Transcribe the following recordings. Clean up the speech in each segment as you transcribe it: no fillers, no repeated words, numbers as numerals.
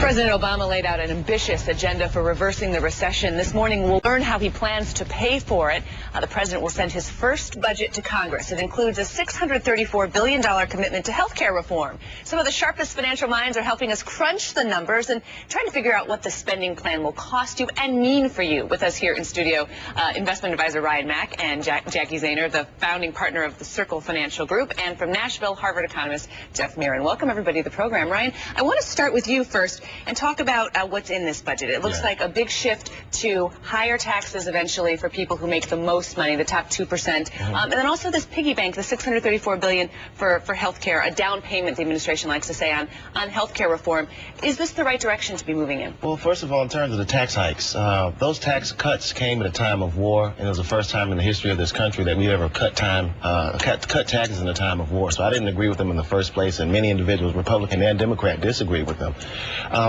President Obama laid out an ambitious agenda for reversing the recession. This morning, we'll learn how he plans to pay for it. The president will send his first budget to Congress. It includes a $634 billion commitment to health care reform. Some of the sharpest financial minds are helping us crunch the numbers and trying to figure out what the spending plan will cost you and mean for you. With us here in studio, investment advisor Ryan Mack and Jackie Zahner, the founding partner of the Circle Financial Group, and from Nashville, Harvard economist Jeff Mirren. Welcome, everybody, to the program. Ryan, I want to start with you first and talk about what's in this budget. It looks like a big shift to higher taxes eventually for people who make the most money, the top 2%. And then also this piggy bank, the $634 billion for health care, a down payment, the administration likes to say, on health care reform. Is this the right direction to be moving in? Well, first of all, in terms of the tax hikes, those tax cuts came at a time of war, and it was the first time in the history of this country that we ever cut taxes in a time of war. So I didn't agree with them in the first place, and many individuals, Republican and Democrat, disagreed with them.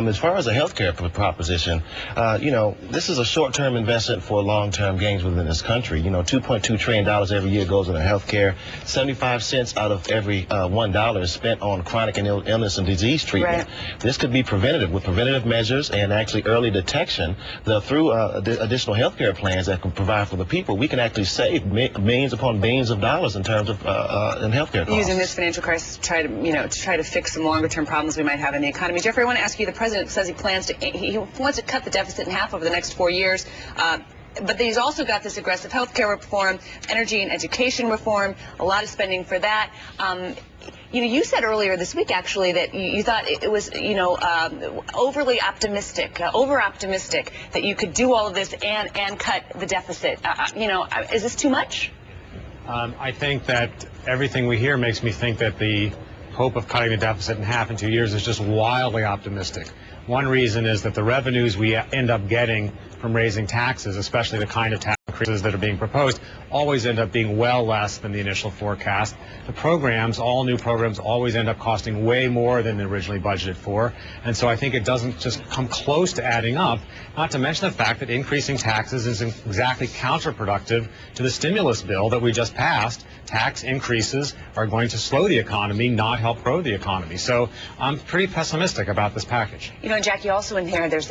As far as a health care proposition, this is a short-term investment for long-term gains within this country. $2.2 trillion every year goes into health care. 75 cents out of every $1 is spent on chronic and illness and disease treatment. Right. This could be preventative with preventative measures and actually early detection. Through additional health care plans that can provide for the people, we can actually save millions upon billions of dollars in terms of in health care costs. Using this financial crisis to try to fix some longer-term problems we might have in the economy. Jeffrey, I want to ask you, the president says he wants to cut the deficit in half over the next 4 years. But he's also got this aggressive health care reform, energy and education reform, a lot of spending for that. You said earlier this week, actually, that you thought it was, overly optimistic, over-optimistic that you could do all of this and cut the deficit. Is this too much? I think that everything we hear makes me think that the hope of cutting the deficit in half in 2 years is just wildly optimistic. One reason is that the revenues we end up getting from raising taxes, especially the kind of tax increases that are being proposed, always end up being well less than the initial forecast. The programs, all new programs, always end up costing way more than they originally budgeted for. And so I think it doesn't just come close to adding up, not to mention the fact that increasing taxes is exactly counterproductive to the stimulus bill that we just passed. Tax increases are going to slow the economy, not help grow the economy. So I'm pretty pessimistic about this package. Jackie, also in here, there's